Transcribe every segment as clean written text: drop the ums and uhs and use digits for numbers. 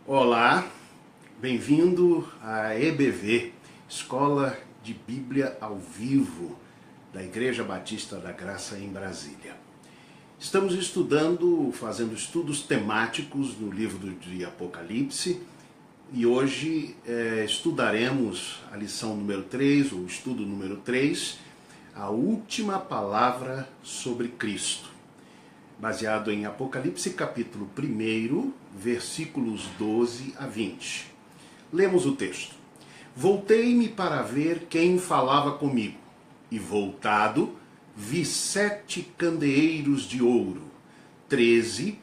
Olá, bem-vindo à EBV, Escola de Bíblia ao Vivo, da Igreja Batista da Graça em Brasília. Estamos fazendo estudos temáticos no livro de Apocalipse e hoje estudaremos a lição número 3, o estudo número 3, a última palavra sobre Cristo, baseado em Apocalipse capítulo 1, versículos 12 a 20. Lemos o texto. Voltei-me para ver quem falava comigo, e voltado, vi 7 candeeiros de ouro, 13,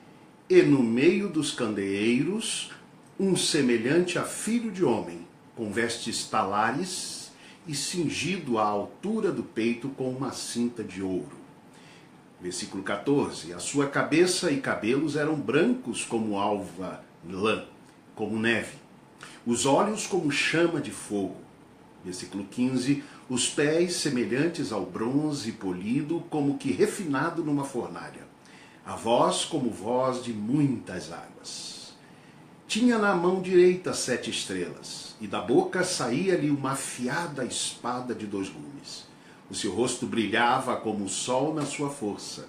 e no meio dos candeeiros, um semelhante a filho de homem, com vestes talares e cingido à altura do peito com uma cinta de ouro. Versículo 14, a sua cabeça e cabelos eram brancos como alva lã, como neve, os olhos como chama de fogo. Versículo 15, os pés semelhantes ao bronze polido, como que refinado numa fornalha, a voz como voz de muitas águas. Tinha na mão direita 7 estrelas, e da boca saía-lhe uma afiada espada de 2 gumes. O seu rosto brilhava como o sol na sua força.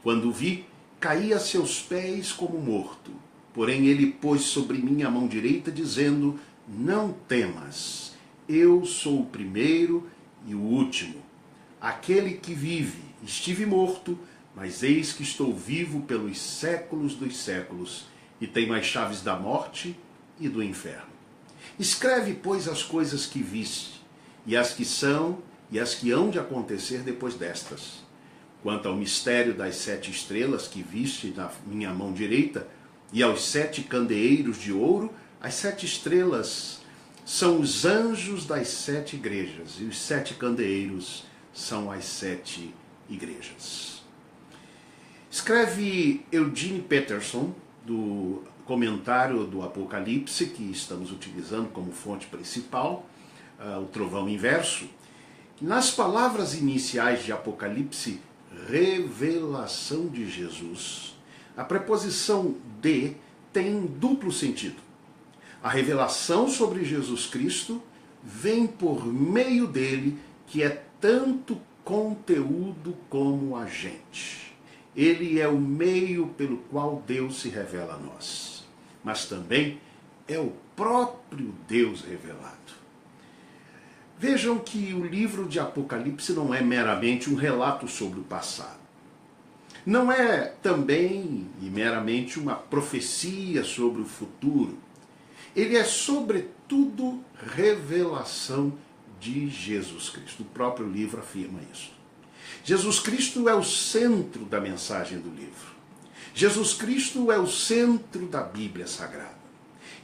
Quando o vi, caí a seus pés como morto. Porém ele pôs sobre mim a mão direita, dizendo, não temas, eu sou o primeiro e o último. Aquele que vive, estive morto, mas eis que estou vivo pelos séculos dos séculos, e tenho as chaves da morte e do inferno. Escreve, pois, as coisas que viste, e as que são, e as que hão de acontecer depois destas. Quanto ao mistério das 7 estrelas que viste na minha mão direita, e aos 7 candeeiros de ouro, as 7 estrelas são os anjos das 7 igrejas, e os 7 candeeiros são as 7 igrejas. Escreve Eugene Peterson, do comentário do Apocalipse, que estamos utilizando como fonte principal, o Trovão Inverso. Nas palavras iniciais de Apocalipse, revelação de Jesus, a preposição de tem um duplo sentido. A revelação sobre Jesus Cristo vem por meio dele, que é tanto conteúdo como agente. Ele é o meio pelo qual Deus se revela a nós, mas também é o próprio Deus revelado. Vejam que o livro de Apocalipse não é meramente um relato sobre o passado. Não é também e meramente uma profecia sobre o futuro. Ele é, sobretudo, revelação de Jesus Cristo. O próprio livro afirma isso. Jesus Cristo é o centro da mensagem do livro. Jesus Cristo é o centro da Bíblia Sagrada.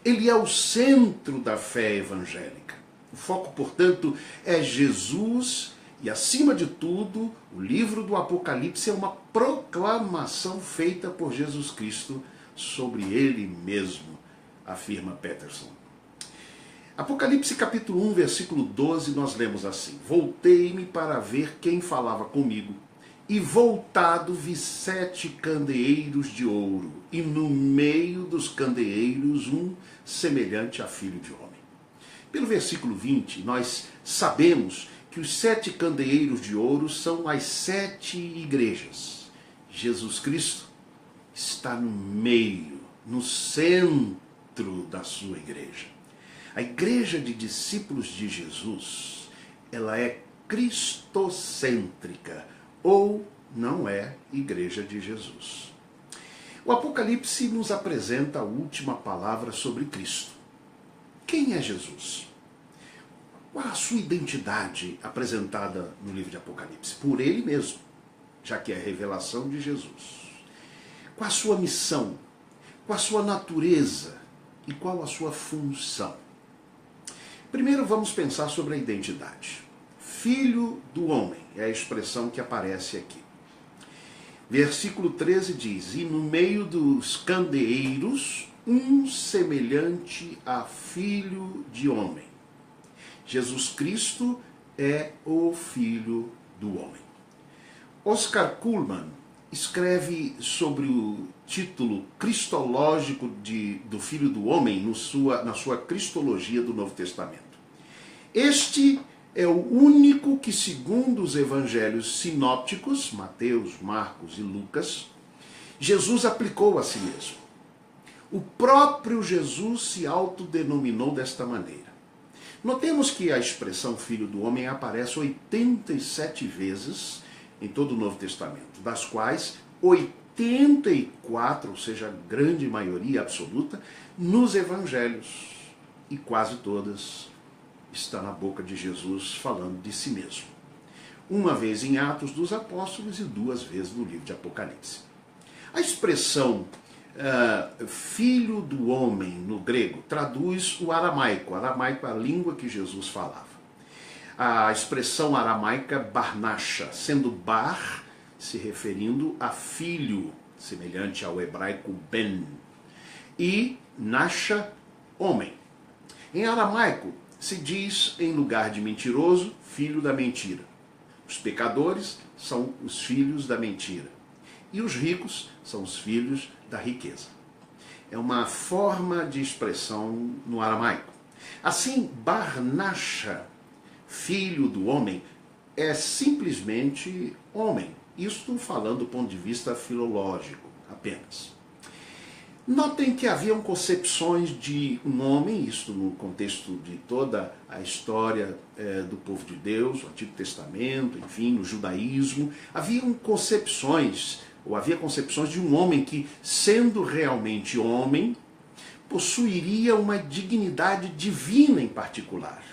Ele é o centro da fé evangélica. O foco, portanto, é Jesus e, acima de tudo, o livro do Apocalipse é uma proclamação feita por Jesus Cristo sobre ele mesmo, afirma Peterson. Apocalipse capítulo 1, versículo 12, nós lemos assim: voltei-me para ver quem falava comigo, e voltado vi 7 candeeiros de ouro, e no meio dos candeeiros um semelhante a filho de homem. Pelo versículo 20, nós sabemos que os 7 candeeiros de ouro são as 7 igrejas. Jesus Cristo está no meio, no centro da sua igreja. A igreja de discípulos de Jesus, ela é cristocêntrica, ou não é igreja de Jesus. O Apocalipse nos apresenta a última palavra sobre Cristo. Quem é Jesus? Qual a sua identidade apresentada no livro de Apocalipse? Por ele mesmo, já que é a revelação de Jesus. Qual a sua missão? Qual a sua natureza? E qual a sua função? Primeiro vamos pensar sobre a identidade. Filho do homem é a expressão que aparece aqui. Versículo 13 diz, e no meio dos candeeiros, um semelhante a filho de homem. Jesus Cristo é o Filho do homem. Oscar Cullmann escreve sobre título cristológico do Filho do Homem na sua cristologia do Novo Testamento. Este é o único que, segundo os evangelhos sinópticos, Mateus, Marcos e Lucas, Jesus aplicou a si mesmo. O próprio Jesus se autodenominou desta maneira. Notemos que a expressão Filho do Homem aparece 87 vezes em todo o Novo Testamento, das quais 84, ou seja, a grande maioria absoluta, nos evangelhos, e quase todas está na boca de Jesus falando de si mesmo. Uma vez em Atos dos Apóstolos e 2 vezes no livro de Apocalipse. A expressão Filho do Homem no grego traduz o aramaico. Aramaico é a língua que Jesus falava. A expressão aramaica Barnasha, sendo Bar se referindo a filho, semelhante ao hebraico Ben, e Nasha, homem. Em aramaico se diz, em lugar de mentiroso, filho da mentira. Os pecadores são os filhos da mentira. E os ricos são os filhos da riqueza. É uma forma de expressão no aramaico. Assim, Barnasha, filho do homem, é simplesmente homem. Isto falando do ponto de vista filológico apenas. Notem que haviam concepções de um homem, isto no contexto de toda a história do povo de Deus, o Antigo Testamento, enfim, no judaísmo. Havia concepções de um homem que, sendo realmente homem, possuiria uma dignidade divina em particular.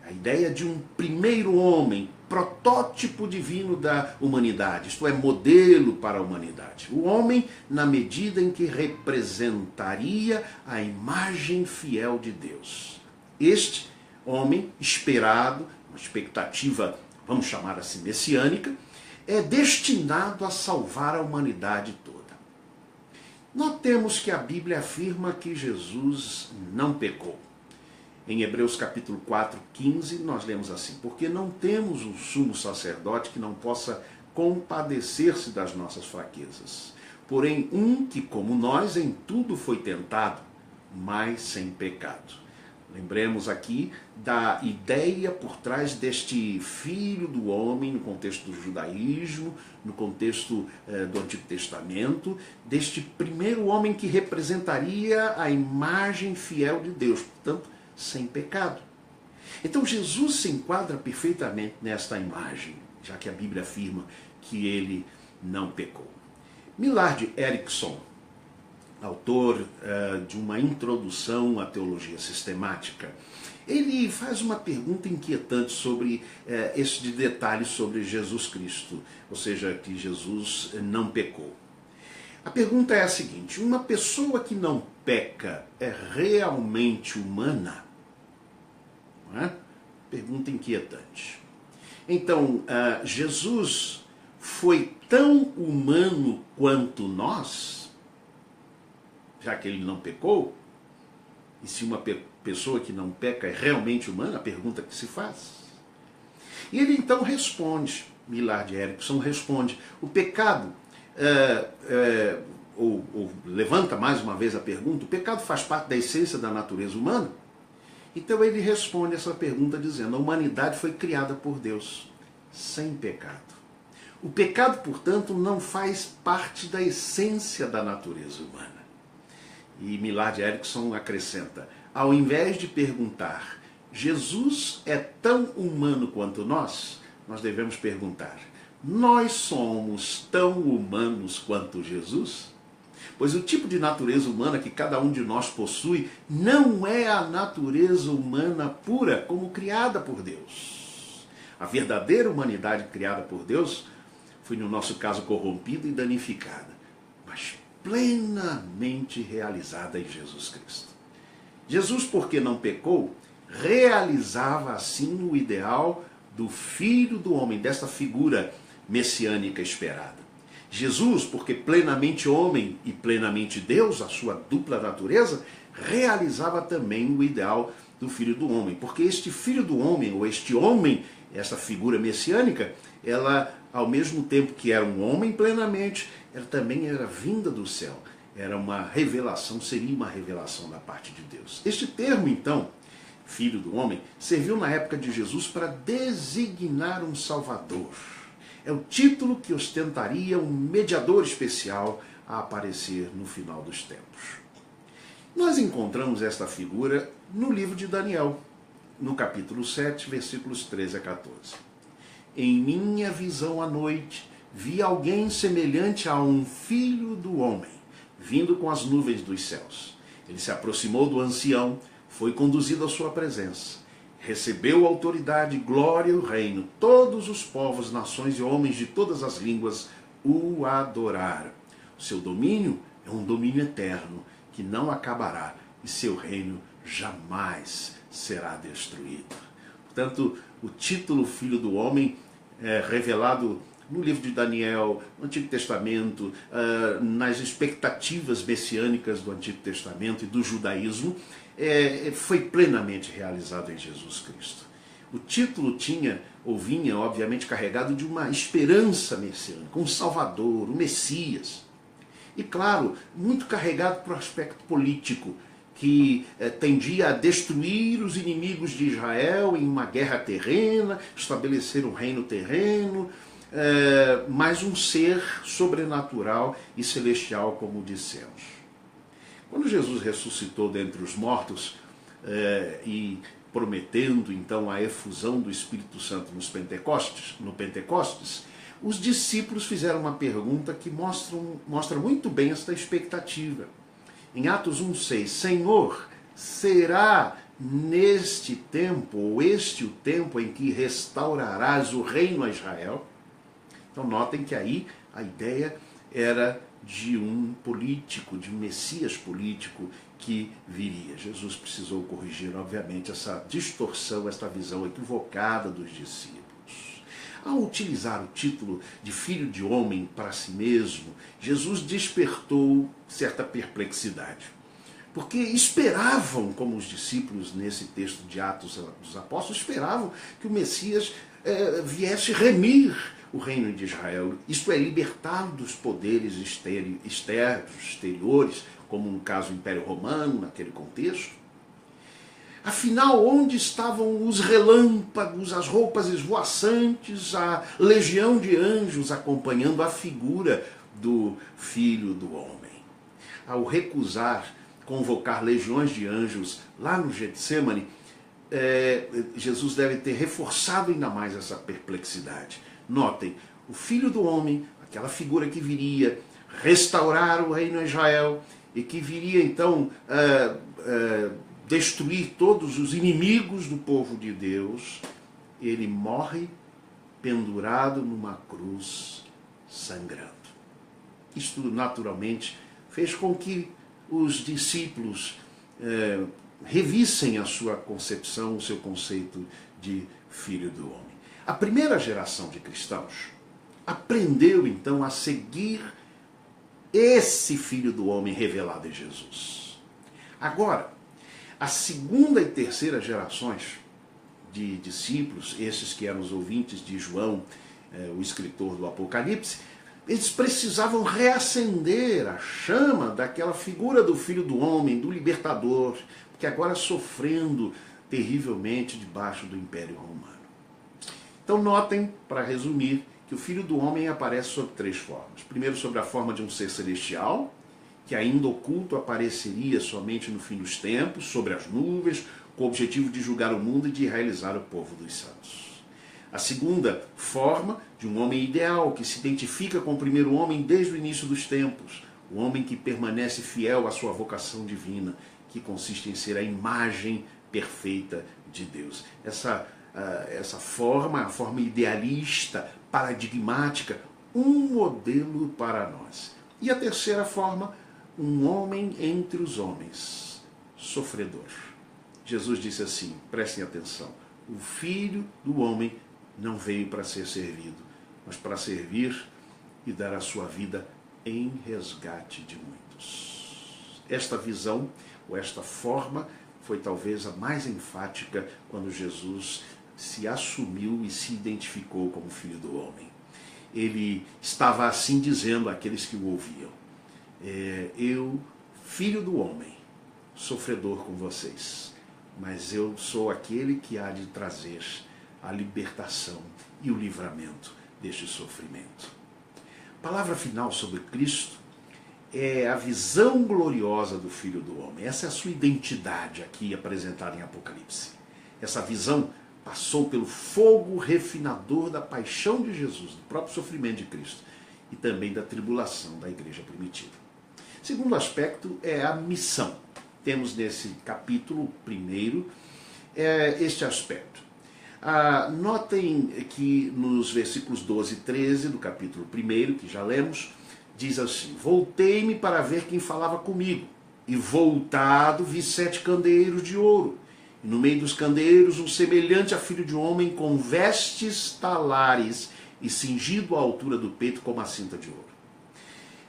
A ideia de um primeiro homem, protótipo divino da humanidade, isto é, modelo para a humanidade. O homem na medida em que representaria a imagem fiel de Deus. Este homem esperado, uma expectativa, vamos chamar assim, messiânica, é destinado a salvar a humanidade toda. Notemos que a Bíblia afirma que Jesus não pecou. Em Hebreus capítulo 4, 15, nós lemos assim: porque não temos um sumo sacerdote que não possa compadecer-se das nossas fraquezas, porém um que, como nós, em tudo foi tentado, mas sem pecado. Lembremos aqui da ideia por trás deste Filho do Homem, no contexto do judaísmo, no contexto do Antigo Testamento, deste primeiro homem que representaria a imagem fiel de Deus, portanto, sem pecado. Então Jesus se enquadra perfeitamente nesta imagem, já que a Bíblia afirma que ele não pecou. Millard Erickson, autor de uma introdução à teologia sistemática, ele faz uma pergunta inquietante sobre este detalhe sobre Jesus Cristo, ou seja, que Jesus não pecou. A pergunta é a seguinte: uma pessoa que não peca é realmente humana? Não é? Pergunta inquietante. Então, Jesus foi tão humano quanto nós, já que ele não pecou? E se uma pessoa que não peca é realmente humana? A pergunta que se faz. E ele então responde, Millard Erickson responde: o pecado, ou levanta mais uma vez a pergunta, o pecado faz parte da essência da natureza humana? Então ele responde essa pergunta dizendo: a humanidade foi criada por Deus, sem pecado. O pecado, portanto, não faz parte da essência da natureza humana. E Millard Erickson acrescenta: ao invés de perguntar, Jesus é tão humano quanto nós devemos perguntar, nós somos tão humanos quanto Jesus? Pois o tipo de natureza humana que cada um de nós possui não é a natureza humana pura, como criada por Deus. A verdadeira humanidade criada por Deus foi, no nosso caso, corrompida e danificada, mas plenamente realizada em Jesus Cristo. Jesus, porque não pecou, realizava assim o ideal do Filho do Homem, desta figura messiânica esperada. Jesus, porque plenamente homem e plenamente Deus, a sua dupla natureza, realizava também o ideal do Filho do Homem. Porque este Filho do Homem, ou este homem, essa figura messiânica, ela ao mesmo tempo que era um homem plenamente, também era vinda do céu. Era uma revelação, seria uma revelação da parte de Deus. Este termo, então, Filho do Homem, serviu na época de Jesus para designar um Salvador. É o título que ostentaria um mediador especial a aparecer no final dos tempos. Nós encontramos esta figura no livro de Daniel, no capítulo 7, versículos 13 a 14. Em minha visão à noite, vi alguém semelhante a um filho do homem, vindo com as nuvens dos céus. Ele se aproximou do ancião, foi conduzido à sua presença. Recebeu autoridade, glória e o reino. Todos os povos, nações e homens de todas as línguas o adoraram. O seu domínio é um domínio eterno, que não acabará, e seu reino jamais será destruído. Portanto, o título Filho do Homem é revelado no livro de Daniel, no Antigo Testamento, nas expectativas messiânicas do Antigo Testamento e do judaísmo, foi plenamente realizado em Jesus Cristo. O título vinha, obviamente, carregado de uma esperança messiânica, um Salvador, um Messias. E, claro, muito carregado para o aspecto político, que tendia a destruir os inimigos de Israel em uma guerra terrena, estabelecer um reino terreno, mas um ser sobrenatural e celestial, como dissemos. Quando Jesus ressuscitou dentre os mortos e prometendo então a efusão do Espírito Santo no Pentecostes, os discípulos fizeram uma pergunta que mostra muito bem esta expectativa. Em Atos 1,6, Senhor, será neste tempo, ou este o tempo em que restaurarás o reino a Israel? Então notem que aí a ideia era de um político, de um Messias político que viria. Jesus precisou corrigir, obviamente, essa distorção, esta visão equivocada dos discípulos. Ao utilizar o título de Filho de Homem para si mesmo, Jesus despertou certa perplexidade. Porque esperavam, como os discípulos nesse texto de Atos dos Apóstolos, esperavam que o Messias viesse remir o reino de Israel, isto é, libertá-lo dos poderes exteriores, como no caso do Império Romano, naquele contexto. Afinal, onde estavam os relâmpagos, as roupas esvoaçantes, a legião de anjos acompanhando a figura do Filho do Homem? Ao recusar convocar legiões de anjos lá no Getsemane, Jesus deve ter reforçado ainda mais essa perplexidade. Notem, o Filho do Homem, aquela figura que viria restaurar o reino de Israel e que viria então destruir todos os inimigos do povo de Deus, ele morre pendurado numa cruz sangrando. Isto naturalmente fez com que os discípulos revissem a sua concepção, o seu conceito de Filho do Homem. A primeira geração de cristãos aprendeu então a seguir esse Filho do Homem revelado em Jesus. Agora, a segunda e terceira gerações de discípulos, esses que eram os ouvintes de João, o escritor do Apocalipse, eles precisavam reacender a chama daquela figura do Filho do Homem, do libertador, que agora sofrendo terrivelmente debaixo do Império Romano. Então notem, para resumir, que o Filho do Homem aparece sob três formas. Primeiro, sob a forma de um ser celestial, que ainda oculto apareceria somente no fim dos tempos, sobre as nuvens, com o objetivo de julgar o mundo e de realizar o povo dos santos. A segunda forma, de um homem ideal, que se identifica com o primeiro homem desde o início dos tempos, o homem que permanece fiel à sua vocação divina, que consiste em ser a imagem perfeita de Deus. Essa forma, a forma idealista, paradigmática, um modelo para nós. E a terceira forma, um homem entre os homens, sofredor. Jesus disse assim, prestem atenção, o Filho do Homem não veio para ser servido, mas para servir e dar a sua vida em resgate de muitos. Esta visão, ou esta forma, foi talvez a mais enfática quando Jesus se assumiu e se identificou como Filho do Homem. ele estava assim dizendo àqueles que o ouviam: eu, filho do homem, sofredor com vocês, mas eu sou aquele que há de trazer a libertação e o livramento deste sofrimento. A palavra final sobre Cristo é a visão gloriosa do Filho do Homem. Essa é a sua identidade aqui apresentada em Apocalipse. Essa visão passou pelo fogo refinador da paixão de Jesus, do próprio sofrimento de Cristo e também da tribulação da igreja primitiva. Segundo aspecto é a missão. Temos nesse capítulo primeiro este aspecto. Notem que nos versículos 12 e 13 do capítulo 1, que já lemos, diz assim: voltei-me para ver quem falava comigo, e voltado vi 7 candeeiros de ouro, e no meio dos candeeiros um semelhante a filho de homem com vestes talares e cingido à altura do peito com uma cinta de ouro.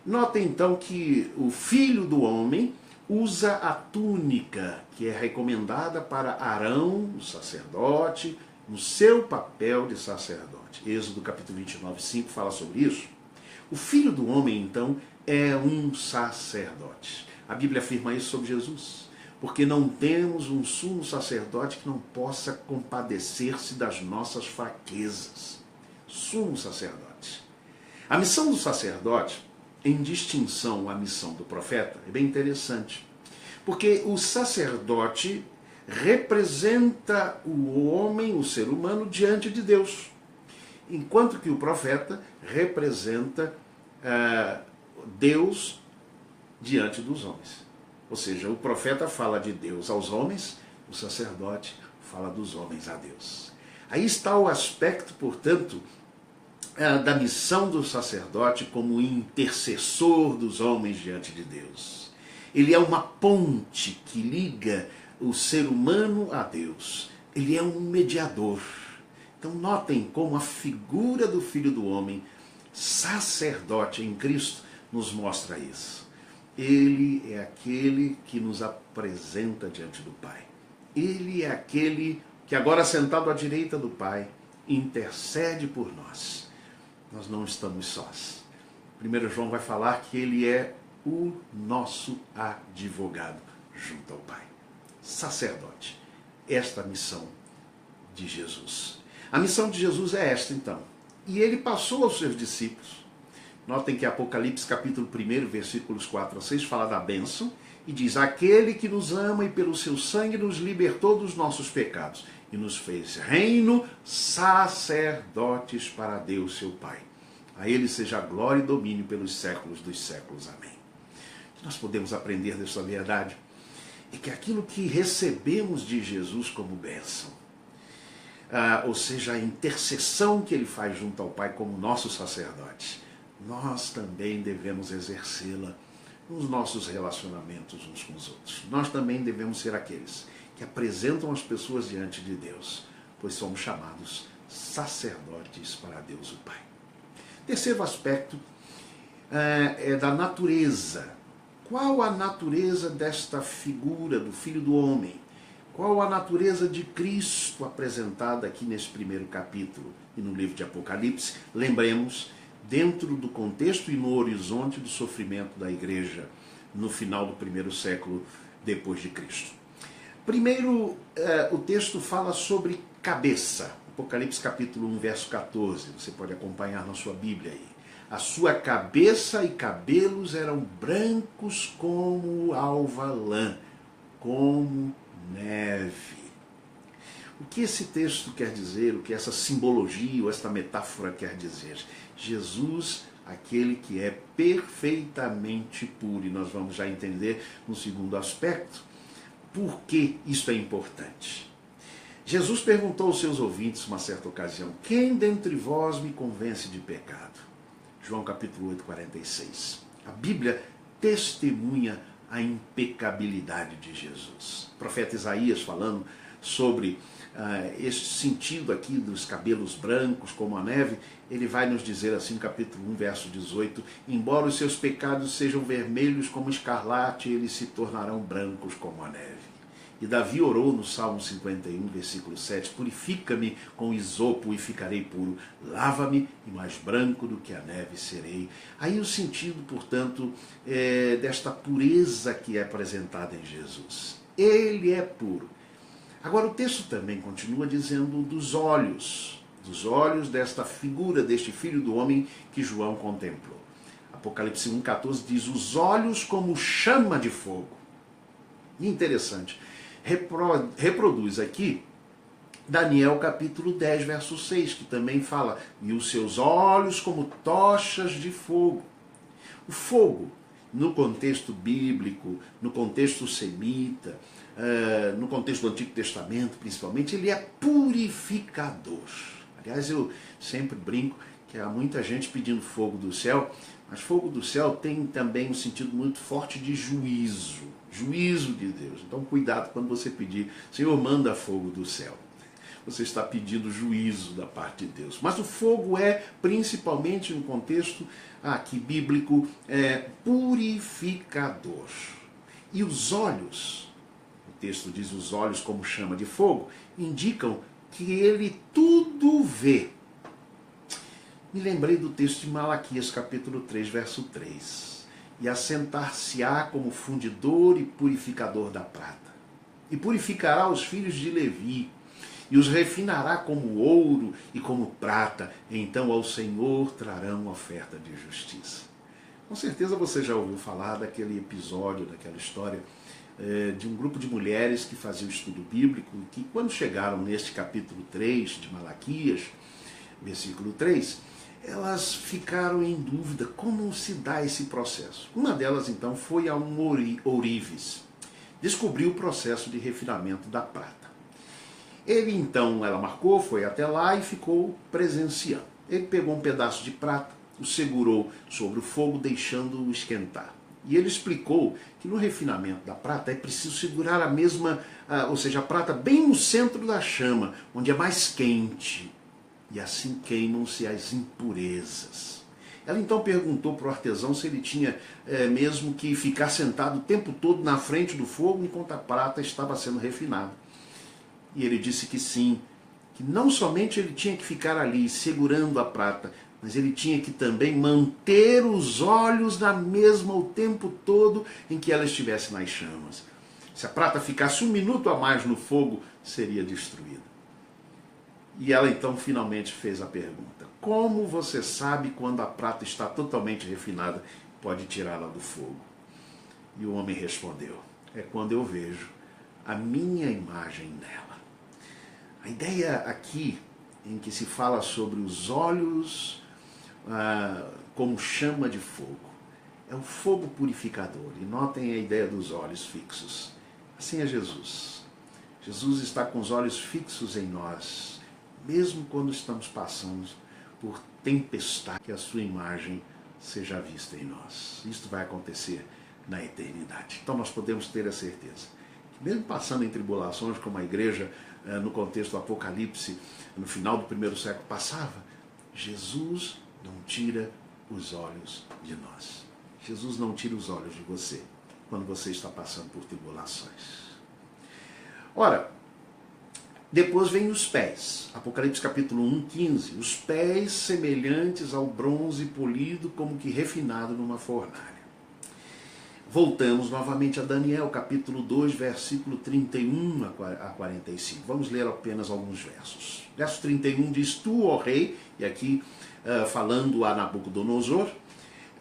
Notem então que o Filho do Homem usa a túnica que é recomendada para Arão, o sacerdote, no seu papel de sacerdote. Êxodo capítulo 29, 5 fala sobre isso. O Filho do Homem, então, é um sacerdote. A Bíblia afirma isso sobre Jesus, porque não temos um sumo sacerdote que não possa compadecer-se das nossas fraquezas. Sumo sacerdote. A missão do sacerdote, em distinção à missão do profeta, é bem interessante, porque o sacerdote representa o homem, o ser humano, diante de Deus, enquanto que o profeta representa Deus diante dos homens. Ou seja, o profeta fala de Deus aos homens, o sacerdote fala dos homens a Deus. Aí está o aspecto, portanto, da missão do sacerdote como intercessor dos homens diante de Deus. Ele é uma ponte que liga o ser humano a Deus. Ele é um mediador. Então notem como a figura do Filho do Homem, sacerdote em Cristo, nos mostra isso. Ele é aquele que nos apresenta diante do Pai. Ele é aquele que agora sentado à direita do Pai, intercede por nós. Nós não estamos sós. 1 João vai falar que ele é o nosso advogado junto ao Pai. Sacerdote. Esta é a missão de Jesus. A missão de Jesus é esta, então. E ele passou aos seus discípulos. Notem que Apocalipse capítulo 1, versículos 4 a 6, fala da bênção e diz: aquele que nos ama e pelo seu sangue nos libertou dos nossos pecados e nos fez reino, sacerdotes para Deus seu Pai. A ele seja glória e domínio pelos séculos dos séculos. Amém. O que nós podemos aprender dessa verdade é que aquilo que recebemos de Jesus como bênção, ou seja, a intercessão que ele faz junto ao Pai como nosso sacerdote, nós também devemos exercê-la nos nossos relacionamentos uns com os outros. Nós também devemos ser aqueles que apresentam as pessoas diante de Deus, pois somos chamados sacerdotes para Deus o Pai. Terceiro aspecto é da natureza. Qual a natureza desta figura do Filho do Homem? Qual a natureza de Cristo apresentada aqui nesse primeiro capítulo e no livro de Apocalipse? Lembremos, dentro do contexto e no horizonte do sofrimento da igreja no final do primeiro século depois de Cristo. Primeiro, o texto fala sobre cabeça. Apocalipse capítulo 1, verso 14. Você pode acompanhar na sua Bíblia aí. A sua cabeça e cabelos eram brancos como alva lã, como neve. O que esse texto quer dizer? O que essa simbologia ou esta metáfora quer dizer? Jesus, aquele que é perfeitamente puro. E nós vamos já entender no segundo aspecto por que isso é importante. Jesus perguntou aos seus ouvintes uma certa ocasião: quem dentre vós me convence de pecado? João capítulo 8, 46. A Bíblia testemunha a impecabilidade de Jesus. O profeta Isaías, falando sobre este sentido aqui dos cabelos brancos como a neve, ele vai nos dizer assim no capítulo 1, verso 18: embora os seus pecados sejam vermelhos como escarlate, eles se tornarão brancos como a neve. E Davi orou no Salmo 51, versículo 7, purifica-me com isopo e ficarei puro, lava-me e mais branco do que a neve serei. Aí o sentido, portanto, desta pureza que é apresentada em Jesus. Ele é puro. Agora o texto também continua dizendo dos olhos desta figura, deste Filho do Homem que João contemplou. Apocalipse 1,14 diz, os olhos como chama de fogo. E interessante, reproduz aqui Daniel capítulo 10, verso 6, que também fala, e os seus olhos como tochas de fogo. O fogo, no contexto bíblico, no contexto semita, no contexto do Antigo Testamento principalmente, ele é purificador. Aliás, eu sempre brinco que há muita gente pedindo fogo do céu, mas fogo do céu tem também um sentido muito forte de juízo de Deus. Então cuidado quando você pedir, Senhor, manda fogo do céu. Você está pedindo juízo da parte de Deus. Mas o fogo é, principalmente no contexto aqui bíblico, purificador. E os olhos, o texto diz os olhos como chama de fogo, indicam que ele tudo vê. Me lembrei do texto de Malaquias, capítulo 3, verso 3. E assentar-se-á como fundidor e purificador da prata. E purificará os filhos de Levi, e os refinará como ouro e como prata. Então ao Senhor trarão oferta de justiça. Com certeza você já ouviu falar daquele episódio, daquela história de um grupo de mulheres que faziam estudo bíblico, que quando chegaram neste capítulo 3 de Malaquias, versículo 3, elas ficaram em dúvida como se dá esse processo. Uma delas, então, foi a um ourives. Descobriu o processo de refinamento da prata. Ela marcou, foi até lá e ficou presenciando. Ele pegou um pedaço de prata, o segurou sobre o fogo, deixando-o esquentar. E ele explicou que no refinamento da prata é preciso segurar a prata bem no centro da chama, onde é mais quente. E assim queimam-se as impurezas. Ela então perguntou para o artesão se ele tinha mesmo que ficar sentado o tempo todo na frente do fogo enquanto a prata estava sendo refinada. E ele disse que sim, que não somente ele tinha que ficar ali segurando a prata, mas ele tinha que também manter os olhos na mesma o tempo todo em que ela estivesse nas chamas. Se a prata ficasse um minuto a mais no fogo, seria destruída. E ela então finalmente fez a pergunta: como você sabe quando a prata está totalmente refinada e pode tirá-la do fogo? E o homem respondeu: é quando eu vejo a minha imagem nela. A ideia aqui, em que se fala sobre os olhos como chama de fogo, é o fogo purificador. E notem a ideia dos olhos fixos. Assim é Jesus. Jesus está com os olhos fixos em nós, mesmo quando estamos passando por tempestade, que a sua imagem seja vista em nós. Isto vai acontecer na eternidade. Então nós podemos ter a certeza que mesmo passando em tribulações, como a igreja no contexto do Apocalipse, no final do primeiro século passava, Jesus não tira os olhos de nós. Jesus não tira os olhos de você quando você está passando por tribulações. Ora, depois vem os pés. Apocalipse capítulo 1, 15. Os pés semelhantes ao bronze polido, como que refinado numa fornalha. Voltamos novamente a Daniel, capítulo 2, versículo 31 a 45. Vamos ler apenas alguns versos. Verso 31 diz: Tu, ó rei, e aqui falando a Nabucodonosor,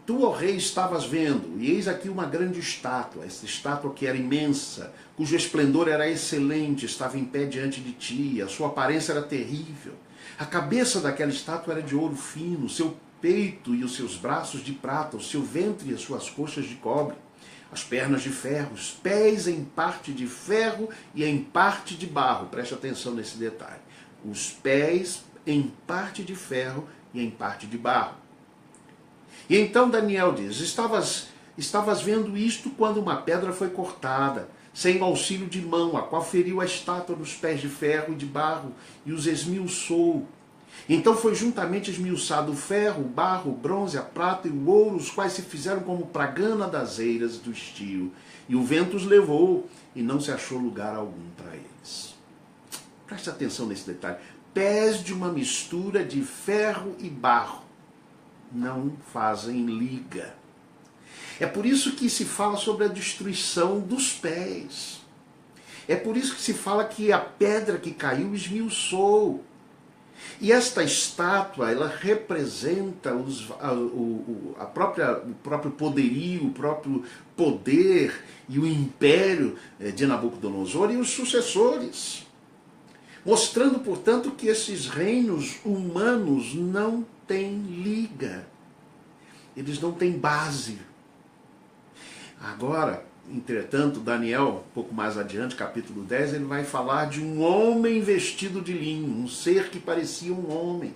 tu, ó rei, estavas vendo, e eis aqui uma grande estátua, essa estátua que era imensa, cujo esplendor era excelente, estava em pé diante de ti, a sua aparência era terrível. A cabeça daquela estátua era de ouro fino, o seu peito e os seus braços de prata, o seu ventre e as suas coxas de cobre, as pernas de ferro, os pés em parte de ferro e em parte de barro. Preste atenção nesse detalhe. Os pés em parte de ferro e em parte de barro. E então Daniel diz: estavas vendo isto quando uma pedra foi cortada, sem auxílio de mão, a qual feriu a estátua dos pés de ferro e de barro e os esmiuçou. Então foi juntamente esmiuçado o ferro, o barro, o bronze, a prata e o ouro, os quais se fizeram como pragana das eiras do estio. E o vento os levou, e não se achou lugar algum para eles. Preste atenção nesse detalhe. Pés de uma mistura de ferro e barro não fazem liga. É por isso que se fala sobre a destruição dos pés. É por isso que se fala que a pedra que caiu esmiuçou. E esta estátua, ela representa o próprio poderio, o próprio poder e o império de Nabucodonosor e os sucessores. Mostrando, portanto, que esses reinos humanos não têm liga. Eles não têm base. Agora, entretanto, Daniel, um pouco mais adiante, capítulo 10, ele vai falar de um homem vestido de linho, um ser que parecia um homem,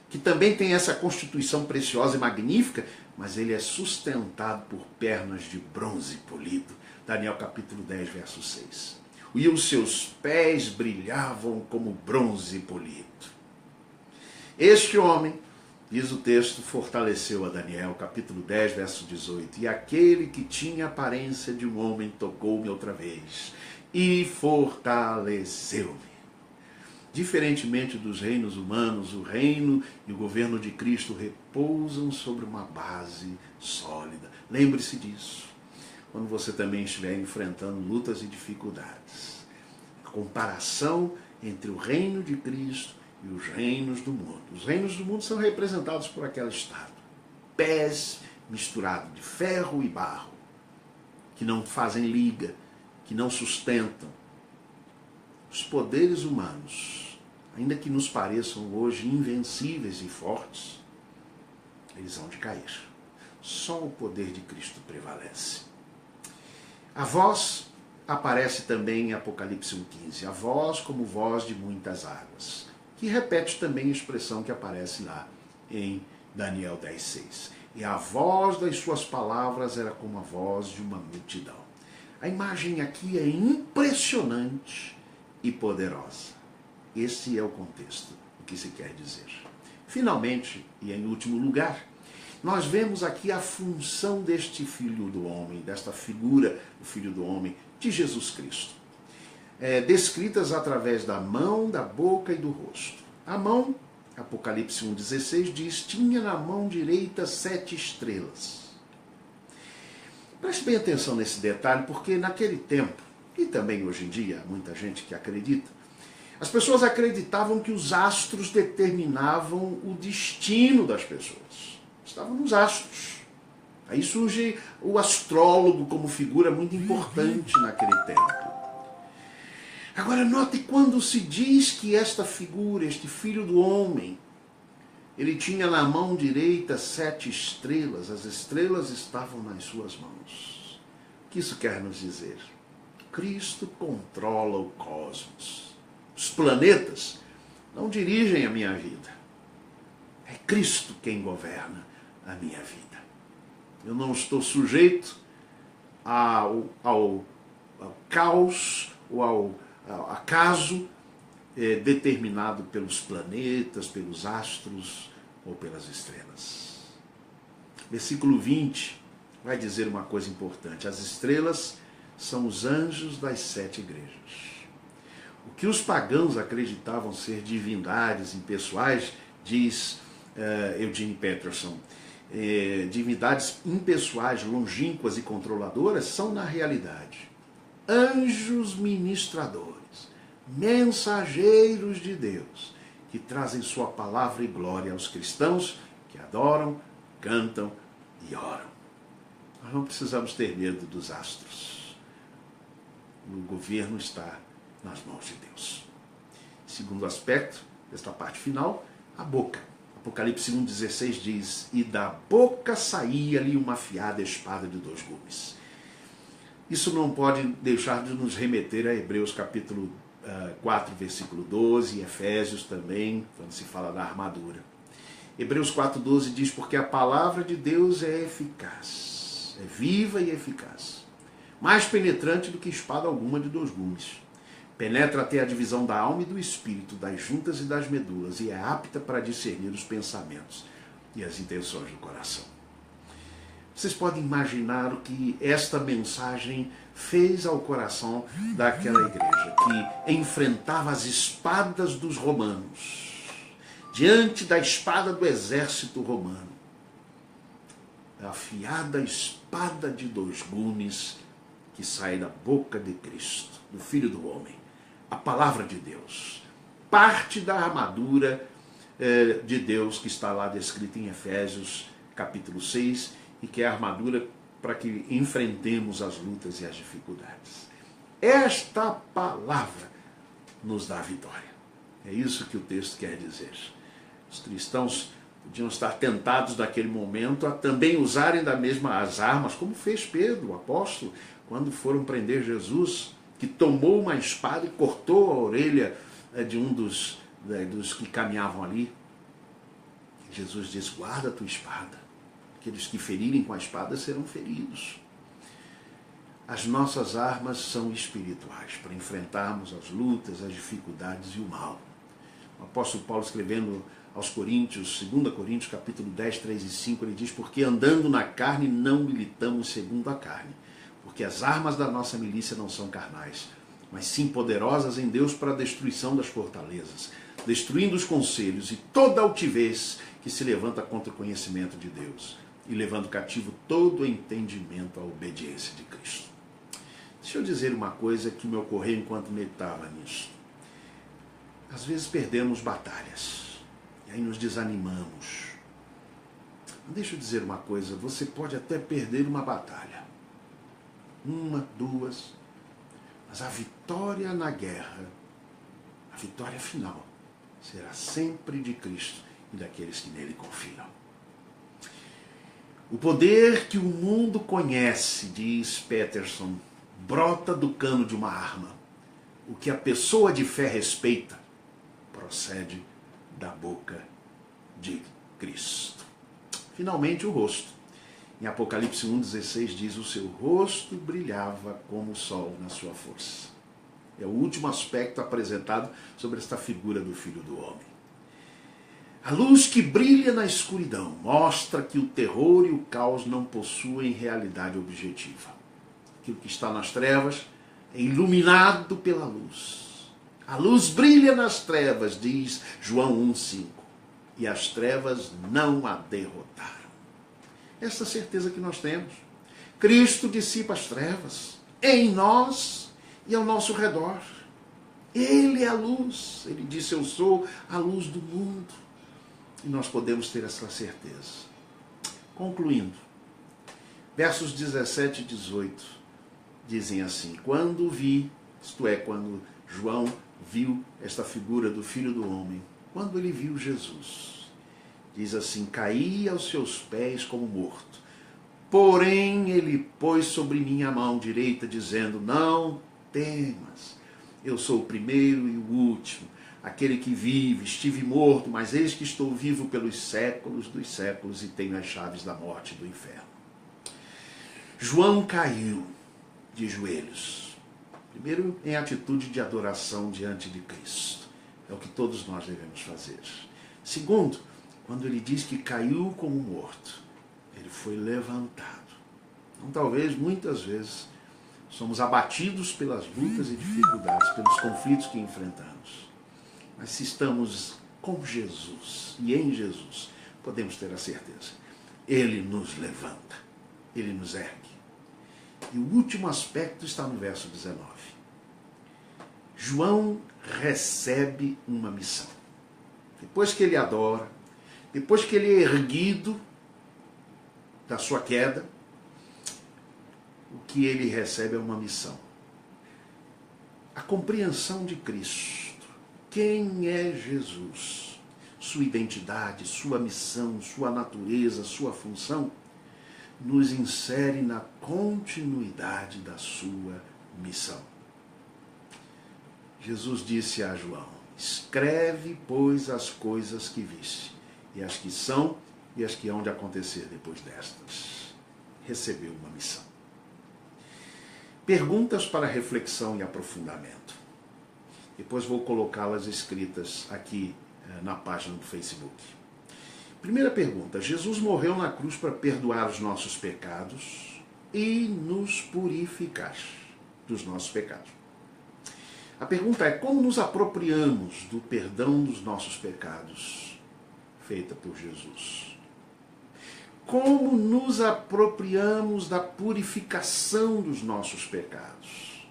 que também tem essa constituição preciosa e magnífica, mas ele é sustentado por pernas de bronze polido. Daniel capítulo 10, verso 6. E os seus pés brilhavam como bronze polido. Este homem, diz o texto, fortaleceu a Daniel, capítulo 10, verso 18. E aquele que tinha aparência de um homem tocou-me outra vez e fortaleceu-me. Diferentemente dos reinos humanos, o reino e o governo de Cristo repousam sobre uma base sólida. Lembre-se disso quando você também estiver enfrentando lutas e dificuldades. A comparação entre o reino de Cristo e os reinos do mundo. Os reinos do mundo são representados por aquela estátua. Pés misturados de ferro e barro, que não fazem liga, que não sustentam. Os poderes humanos, ainda que nos pareçam hoje invencíveis e fortes, eles hão de cair. Só o poder de Cristo prevalece. A voz aparece também em Apocalipse 1,15. A voz como voz de muitas águas, que repete também a expressão que aparece lá em Daniel 10,6. E a voz das suas palavras era como a voz de uma multidão. A imagem aqui é impressionante e poderosa. Esse é o contexto, o que se quer dizer. Finalmente, e em último lugar, nós vemos aqui a função deste Filho do Homem, desta figura do Filho do Homem, de Jesus Cristo. Descritas através da mão, da boca e do rosto. A mão, Apocalipse 1,16 diz, tinha na mão direita 7 estrelas. Preste bem atenção nesse detalhe, porque naquele tempo, e também hoje em dia, há muita gente que acredita, as pessoas acreditavam que os astros determinavam o destino das pessoas. Estavam nos astros. Aí surge o astrólogo como figura muito importante naquele tempo. Agora note quando se diz que esta figura, este Filho do Homem, ele tinha na mão direita 7 estrelas, as estrelas estavam nas suas mãos. O que isso quer nos dizer? Cristo controla o cosmos. Os planetas não dirigem a minha vida. É Cristo quem governa a minha vida. Eu não estou sujeito ao caos ou ao acaso determinado pelos planetas, pelos astros ou pelas estrelas. Versículo 20 vai dizer uma coisa importante. As estrelas são os anjos das 7 igrejas. O que os pagãos acreditavam ser divindades impessoais, diz Eugene Peterson, divindades impessoais, longínquas e controladoras, são na realidade anjos ministradores, mensageiros de Deus, que trazem sua palavra e glória aos cristãos que adoram, cantam e oram. Nós não precisamos ter medo dos astros. O governo está nas mãos de Deus. Segundo aspecto desta parte final, a boca. Apocalipse 1,16 diz, e da boca saía-lhe uma afiada espada de 2 gumes. Isso não pode deixar de nos remeter a Hebreus capítulo 4, versículo 12, e Efésios também, quando se fala da armadura. Hebreus 4,12 diz, porque a palavra de Deus é eficaz, é viva e eficaz, mais penetrante do que espada alguma de 2 gumes, penetra até a divisão da alma e do espírito, das juntas e das medulas, e é apta para discernir os pensamentos e as intenções do coração. Vocês podem imaginar o que esta mensagem fez ao coração daquela igreja, que enfrentava as espadas dos romanos, diante da espada do exército romano. A afiada espada de dois gumes que sai da boca de Cristo, do Filho do Homem, a palavra de Deus, parte da armadura de Deus que está lá descrita em Efésios capítulo 6, e que é a armadura para que enfrentemos as lutas e as dificuldades. Esta palavra nos dá vitória. É isso que o texto quer dizer. Os cristãos podiam estar tentados naquele momento a também usarem da mesma as armas, como fez Pedro, o apóstolo, quando foram prender Jesus, que tomou uma espada e cortou a orelha de um dos que caminhavam ali. Jesus disse: guarda a tua espada. Aqueles que ferirem com a espada serão feridos. As nossas armas são espirituais, para enfrentarmos as lutas, as dificuldades e o mal. O apóstolo Paulo, escrevendo aos Coríntios, 2 Coríntios, capítulo 10, 3 e 5, ele diz: porque andando na carne não militamos segundo a carne, porque as armas da nossa milícia não são carnais, mas sim poderosas em Deus para a destruição das fortalezas, destruindo os conselhos e toda altivez que se levanta contra o conhecimento de Deus, e levando cativo todo o entendimento à obediência de Cristo. Deixa eu dizer uma coisa que me ocorreu enquanto meditava nisso. Às vezes perdemos batalhas, e aí nos desanimamos. Deixa eu dizer uma coisa, você pode até perder uma batalha, uma, duas, mas a vitória na guerra, a vitória final, será sempre de Cristo e daqueles que nele confiam. O poder que o mundo conhece, diz Peterson, brota do cano de uma arma. O que a pessoa de fé respeita, procede da boca de Cristo. Finalmente, o rosto. Em Apocalipse 1,16 diz: o seu rosto brilhava como o sol na sua força. É o último aspecto apresentado sobre esta figura do Filho do Homem. A luz que brilha na escuridão mostra que o terror e o caos não possuem realidade objetiva. Aquilo que está nas trevas é iluminado pela luz. A luz brilha nas trevas, diz João 1,5, e as trevas não a derrotaram. Essa certeza que nós temos. Cristo dissipa as trevas em nós e ao nosso redor. Ele é a luz. Ele disse: eu sou a luz do mundo. E nós podemos ter essa certeza. Concluindo, versos 17 e 18 dizem assim: quando vi, isto é, quando João viu esta figura do Filho do Homem, quando ele viu Jesus, diz assim: caí aos seus pés como morto. Porém ele pôs sobre mim a mão direita, dizendo: não temas, eu sou o primeiro e o último, aquele que vive. Estive morto, mas eis que estou vivo pelos séculos dos séculos e tenho as chaves da morte e do inferno. João caiu de joelhos, primeiro em atitude de adoração diante de Cristo. É o que todos nós devemos fazer. Segundo, quando ele diz que caiu como morto, ele foi levantado. Então, talvez, muitas vezes, somos abatidos pelas lutas e dificuldades, pelos conflitos que enfrentamos. Mas se estamos com Jesus e em Jesus, podemos ter a certeza. Ele nos levanta, ele nos ergue. E o último aspecto está no verso 19. João recebe uma missão. Depois que ele adora, depois que ele é erguido da sua queda, o que ele recebe é uma missão. A compreensão de Cristo. Quem é Jesus? Sua identidade, sua missão, sua natureza, sua função, nos insere na continuidade da sua missão. Jesus disse a João: escreve, pois, as coisas que viste, e as que são e as que hão de acontecer depois destas. Recebeu uma missão. Perguntas para reflexão e aprofundamento. Depois vou colocá-las escritas aqui na página do Facebook. Primeira pergunta: Jesus morreu na cruz para perdoar os nossos pecados e nos purificar dos nossos pecados. A pergunta é: como nos apropriamos do perdão dos nossos pecados feita por Jesus? Como nos apropriamos da purificação dos nossos pecados?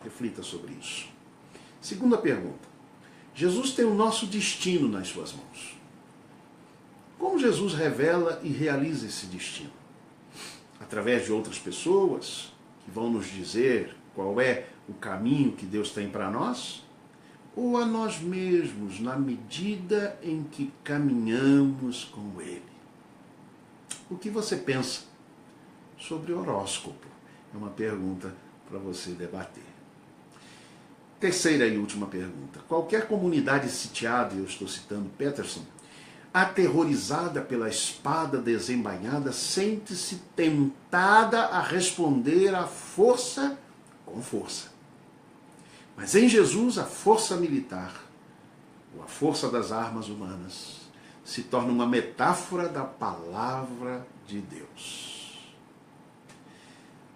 Reflita sobre isso. Segunda pergunta: Jesus tem o nosso destino nas suas mãos. Como Jesus revela e realiza esse destino? Através de outras pessoas que vão nos dizer qual é o caminho que Deus tem para nós? Ou a nós mesmos, na medida em que caminhamos com Ele? O que você pensa sobre horóscopo? É uma pergunta para você debater. Terceira e última pergunta: qualquer comunidade sitiada, eu estou citando Peterson, aterrorizada pela espada desembainhada, sente-se tentada a responder à força com força. Mas em Jesus, a força militar, ou a força das armas humanas, se torna uma metáfora da palavra de Deus.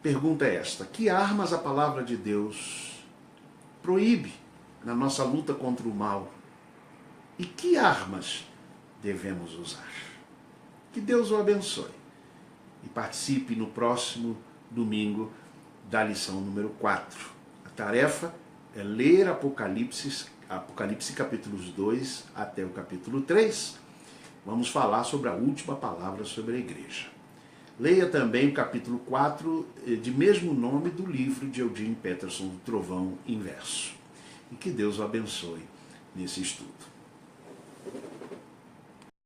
Pergunta é esta: que armas a palavra de Deus proíbe na nossa luta contra o mal? E que armas devemos usar? Que Deus o abençoe. E participe no próximo domingo da lição número 4. A tarefa é ler Apocalipse capítulos 2 até o capítulo 3. Vamos falar sobre a última palavra sobre a igreja. Leia também o capítulo 4, de mesmo nome, do livro de Eugene Peterson, do Trovão Inverso. E que Deus o abençoe nesse estudo.